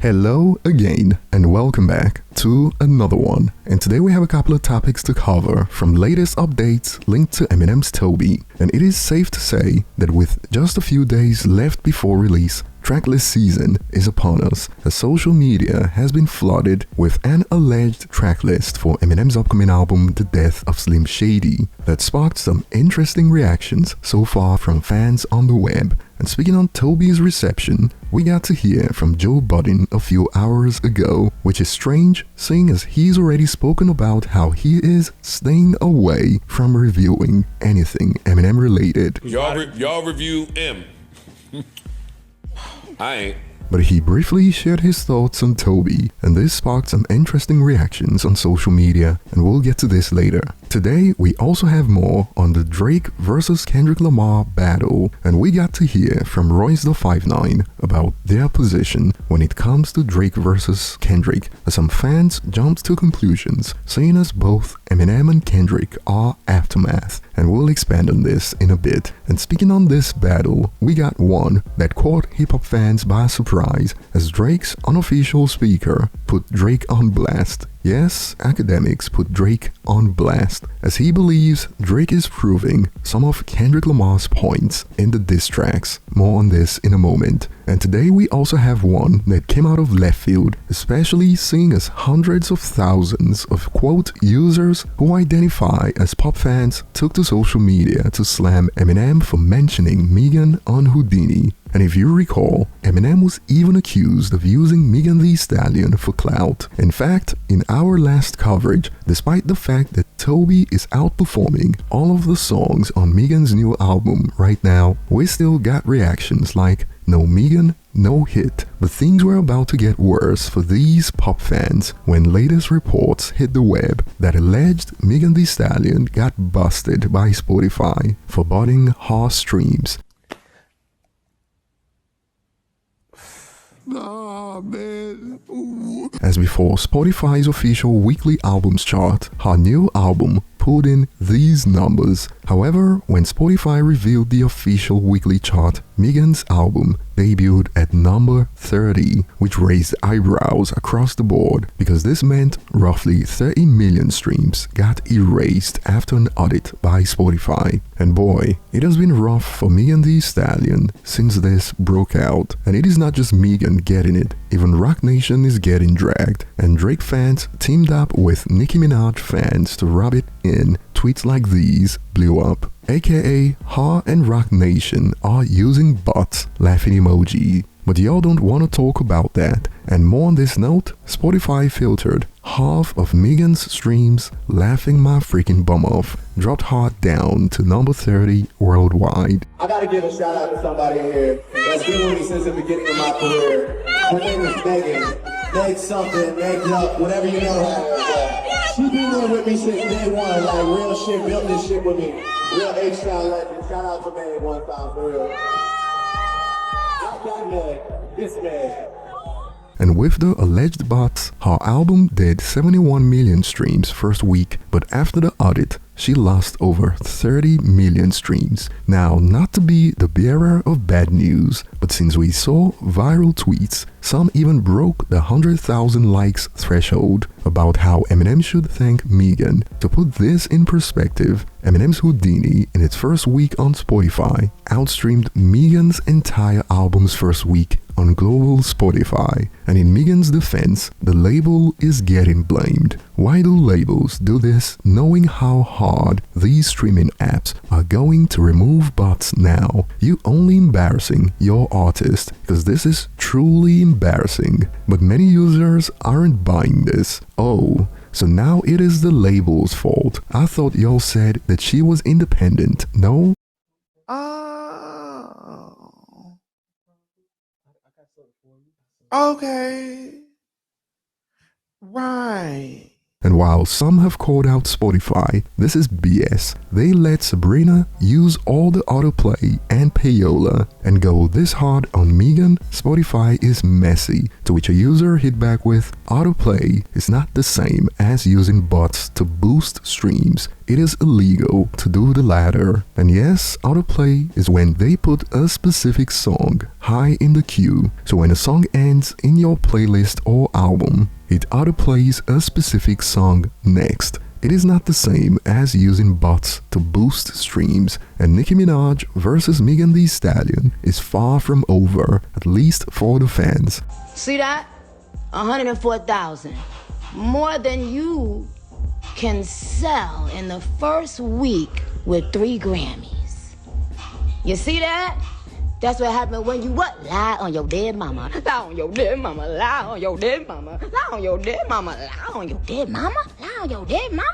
Hello again and welcome back to another one. And today we have a couple of topics to cover, from latest updates linked to Eminem's Toby. And it is safe to say that with just a few days left before release, tracklist season is upon us, as social media has been flooded with an alleged tracklist for Eminem's upcoming album The Death of Slim Shady that sparked some interesting reactions so far from fans on the web. And speaking on Toby's reception, we got to hear from Joe Budden a few hours ago, which is strange seeing as he's already spoken about how he is staying away from reviewing anything Eminem related. Y'all review M. I ain't. But he briefly shared his thoughts on Toby, and this sparked some interesting reactions on social media, and we'll get to this later. Today, we also have more on the Drake versus Kendrick Lamar battle, and we got to hear from Royce the 5'9" about their position when it comes to Drake versus Kendrick, as some fans jumped to conclusions, saying as both Eminem and Kendrick are aftermath, and we'll expand on this in a bit. And speaking on this battle, we got one that caught hip-hop fans by surprise, as Drake's unofficial speaker put Drake on blast. Yes, Akademiks put Drake on blast, as he believes Drake is proving some of Kendrick Lamar's points in the diss tracks. More on this in a moment. And today we also have one that came out of left field, especially seeing as hundreds of thousands of quote users who identify as pop fans took to social media to slam Eminem for mentioning Megan on Houdini. And if you recall, Eminem was even accused of using Megan Thee Stallion for clout. In fact, in our last coverage, despite the fact that Toby is outperforming all of the songs on Megan's new album right now, we still got reactions like, "No Megan, no hit." But things were about to get worse for these pop fans when latest reports hit the web that alleged Megan Thee Stallion got busted by Spotify for botting her streams. Nah, man. Ooh. As before Spotify's official weekly albums chart, her new album pulled in these numbers. However, when Spotify revealed the official weekly chart, Megan's album debuted at number 30, which raised eyebrows across the board, because this meant roughly 30 million streams got erased after an audit by Spotify. And boy, it has been rough for Megan Thee Stallion since this broke out. And it is not just Megan getting it, even Roc Nation is getting dragged, and Drake fans teamed up with Nikki Minaj fans to rub it in. Tweets like these blew up, aka her and Roc Nation are using bots, laughing emoji. But y'all don't want to talk about that. And more on this note, Spotify filtered half of Megan's streams, laughing my freaking bum off, dropped her down to number 30 worldwide. I gotta give a shout out to somebody here that's been with me since the beginning of my career. Her name is Megan. Meg something, Meg Yuck, whatever you know her. She been there with me since day one, like real shit, built this shit with me. Real H-Town legend. Shout out to Meg one time, for real. Not that Meg, this Meg. And with the alleged bots, her album did 71 million streams first week, but after the audit, she lost over 30 million streams. Now, not to be the bearer of bad news, but since we saw viral tweets, some even broke the 100,000 likes threshold about how Eminem should thank Megan. To put this in perspective, Eminem's Houdini in its first week on Spotify outstreamed Megan's entire album's first week on global Spotify. And in Megan's defense, the label is getting blamed. Why do labels do this, knowing how hard these streaming apps are going to remove bots now? You only embarrassing your artist, because this is truly embarrassing. But many users aren't buying this. Oh, so now it is the label's fault. I thought y'all said that she was independent, no? Oh. Okay. Right. And while some have called out Spotify, this is BS. They let Sabrina use all the autoplay and payola and go this hard on Megan. Spotify is messy, to which a user hit back with, autoplay is not the same as using bots to boost streams. It is illegal to do the latter. And yes, autoplay is when they put a specific song high in the queue, so when a song ends in your playlist or album, it autoplays a specific song next. It is not the same as using bots to boost streams, and Nikki Minaj versus Megan Thee Stallion is far from over, at least for the fans. See that? 104,000. More than you can sell in the first week with 3 Grammys. You see that? That's what happened when you what? Lie on your dead mama. Lie on your dead mama. Lie on your dead mama. Lie on your dead mama. Lie on your dead mama. Lie on your dead mama.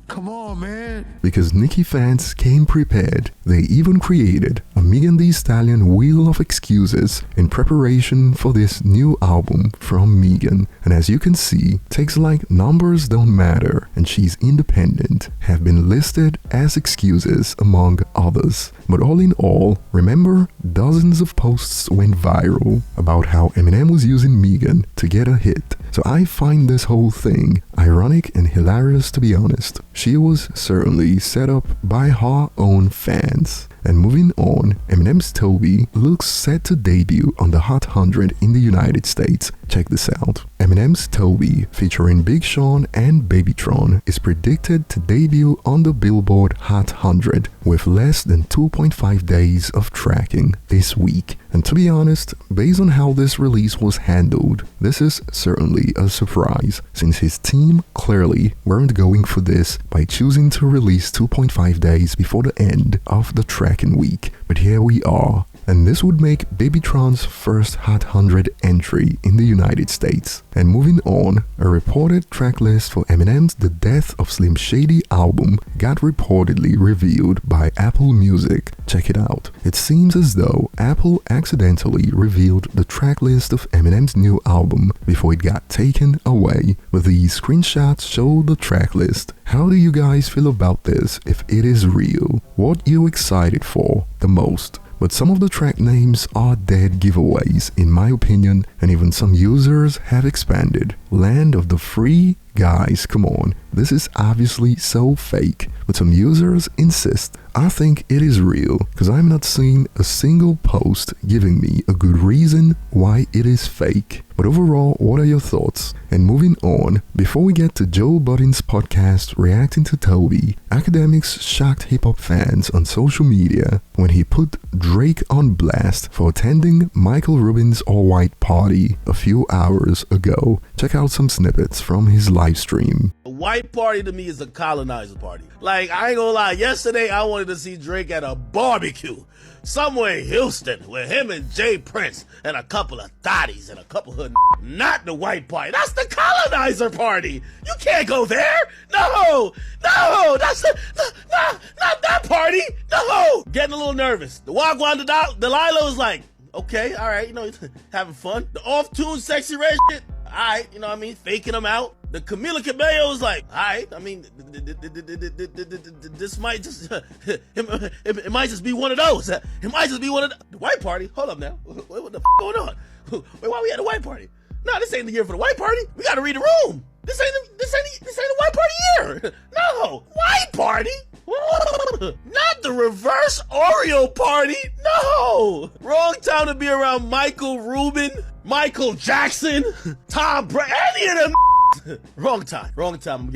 Come on, man. Because Nicki fans came prepared, they even created a Megan Thee Stallion wheel of excuses in preparation for this new album from Megan. And as you can see, takes like numbers don't matter and she's independent have been listed as excuses among others. But all in all, remember, dozens of posts went viral about how Eminem was using Megan to get a hit. So I find this whole thing ironic and hilarious, to be honest. She was certainly set up by her own fans. And moving on, Eminem's Toby looks set to debut on the Hot 100 in the United States. Check this out. Eminem's Toby, featuring Big Sean and Babytron, is predicted to debut on the Billboard Hot 100 with less than 2.5 days of tracking this week. And to be honest, based on how this release was handled, this is certainly a surprise, since his team clearly weren't going for this by choosing to release 2.5 days before the end of the tracking week. But here we are. And this would make Babytron's first Hot 100 entry in the United States. And moving on, a reported track list for Eminem's The Death of Slim Shady album got reportedly revealed by Apple Music. Check it out. It seems as though Apple accidentally revealed the track list of Eminem's new album before it got taken away, but these screenshots show the track list. How do you guys feel about this if it is real? What you excited for the most? But some of the track names are dead giveaways in my opinion, and even some users have expanded. Land of the Free? Guys, come on, this is obviously so fake, but some users insist. I think it is real, because I'm not seeing a single post giving me a good reason why it is fake. But overall, what are your thoughts? And moving on, before we get to Joe Budden's podcast reacting to Toby, Akademiks shocked hip-hop fans on social media when he put Drake on blast for attending Michael Rubin's all-white party a few hours ago. Check out some snippets from his live stream. A white party to me is a colonizer party. Like, I ain't gonna lie, yesterday I wanted to see Drake at a barbecue somewhere in Houston with him and Jay Prince and a couple of thotties and a couple of not the white party. That's the colonizer party. You can't go there. No, that's not that party. No, getting a little nervous. The Wagwan Delilah was like, okay, all right, you know, having fun. The off-tune sexy red shit, all right, you know what I mean, faking them out. The Camila Cabello was like, all right, I mean, this might just, it might just be one of those. It might just be one of the white party. Hold up now. What the f going on? Wait, why we at a white party? No, this ain't the year for the white party. We gotta read the room. This ain't a white party year. No, white party? Not the reverse Oreo party. No. Wrong time to be around Michael Rubin, Michael Jackson, Tom Brady, any of them. Wrong time. I'm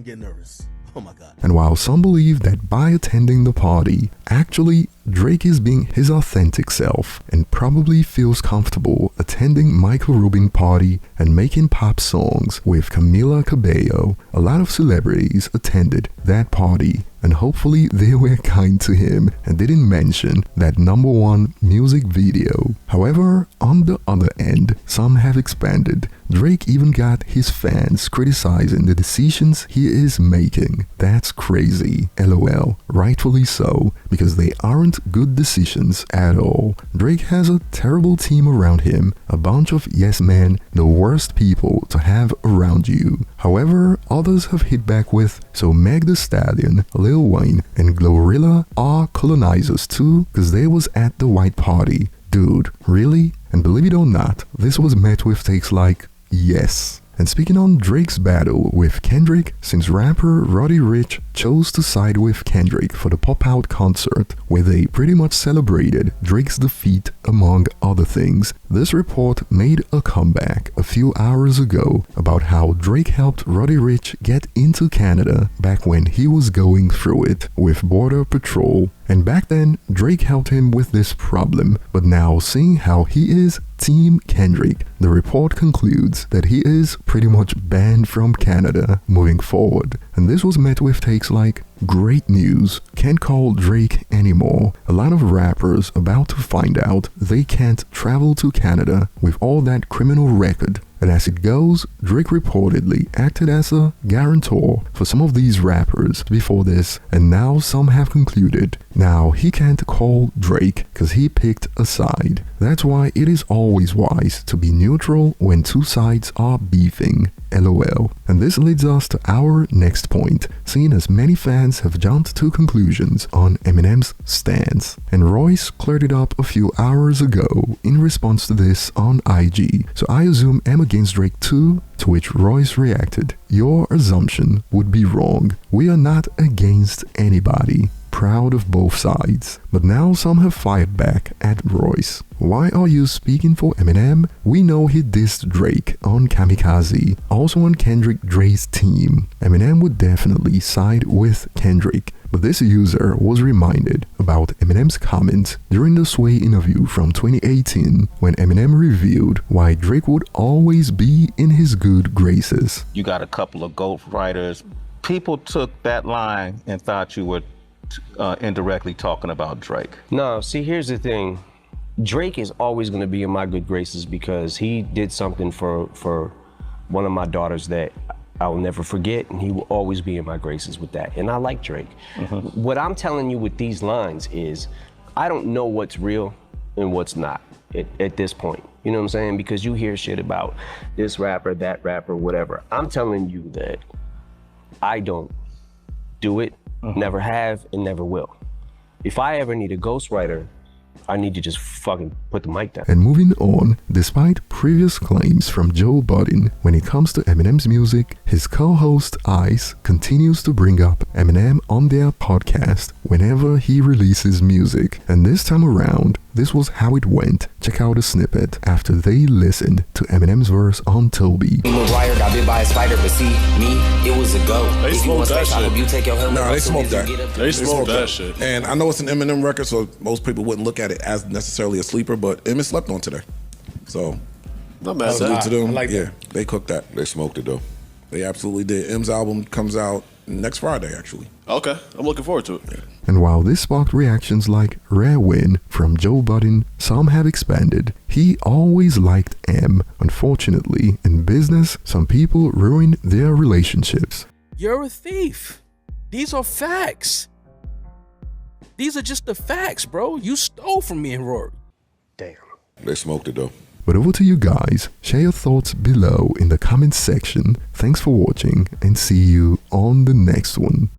getting nervous. Oh my God. And while some believe that by attending the party, actually Drake is being his authentic self and probably feels comfortable attending Michael Rubin party and making pop songs with Camila Cabello, a lot of celebrities attended that party, and hopefully they were kind to him and didn't mention that #1 music video. However, on the other end, some have expanded. Drake even got his fans criticizing the decisions he is making. That's crazy. LOL. Rightfully so, because they aren't good decisions at all. Drake has a terrible team around him, a bunch of yes men, the worst people to have around you. However, others have hit back with, so Meg Thee Stallion, Lil Wayne, and Glorilla are colonizers too, cause they was at the white party. Dude, really? And believe it or not, this was met with takes like, yes. And speaking on Drake's battle with Kendrick, since rapper Roddy Ricch chose to side with Kendrick for the pop-out concert, where they pretty much celebrated Drake's defeat among other things, this report made a comeback a few hours ago about how Drake helped Roddy Ricch get into Canada back when he was going through it with Border Patrol. And back then, Drake helped him with this problem, but now seeing how he is Team Kendrick, the report concludes that he is pretty much banned from Canada moving forward. And this was met with takes like, great news, can't call Drake anymore. A lot of rappers about to find out they can't travel to Canada with all that criminal record. And as it goes, Drake reportedly acted as a guarantor for some of these rappers before this, and now some have concluded now he can't call Drake because he picked a side. That's why it is always wise to be neutral when two sides are beefing. LOL. And this leads us to our next point, seeing as many fans have jumped to conclusions on Eminem's stance. And Royce cleared it up a few hours ago in response to this on IG. So I assume M against Drake too, to which Royce reacted, your assumption would be wrong. We are not against anybody. Proud of both sides. But now some have fired back at Royce. Why are you speaking for Eminem? We know he dissed Drake on Kamikaze, also on Kendrick Dre's team. Eminem would definitely side with Kendrick. But this user was reminded about Eminem's comments during the Sway interview from 2018 when Eminem revealed why Drake would always be in his good graces. You got a couple of ghostwriters. People took that line and thought you were indirectly talking about Drake. No, see, here's the thing. Drake is always going to be in my good graces because he did something for one of my daughters that I'll never forget, and he will always be in my graces with that. And I like Drake. Mm-hmm. What I'm telling you with these lines is, I don't know what's real and what's not at this point. You know what I'm saying? Because you hear shit about this rapper, that rapper, whatever. I'm telling you that I don't do it, never have, and never will. If I ever need a ghostwriter, I need to just fucking put the mic down. And moving on, despite previous claims from Joe Budden when it comes to Eminem's music, his co-host Ice continues to bring up Eminem on their podcast whenever he releases music. And this time around, this was how it went. Check out a snippet after they listened to Eminem's verse on Toby. McGuire got bit by a spider, but see, me, it was a go. They smoked that shit. You take your helmet No, off, they so smoked as that. you get up, They smoked that shit. And I know it's an Eminem record, so most people wouldn't look at it as necessarily a sleeper, but Eminem slept on today. So, Not mad at salute that. to them. I like yeah, that. they cooked that. They smoked it though. They absolutely did. M's album comes out next Friday, actually. Okay, I'm looking forward to it. Yeah. And while this sparked reactions like rare win from Joe Budden, some have expanded. He always liked M. Unfortunately, in business, some people ruin their relationships. You're a thief. These are facts. These are just the facts, bro. You stole from me and Rory. Damn. They smoked it though. But over to you guys. Share your thoughts below in the comments section. Thanks for watching and see you on the next one.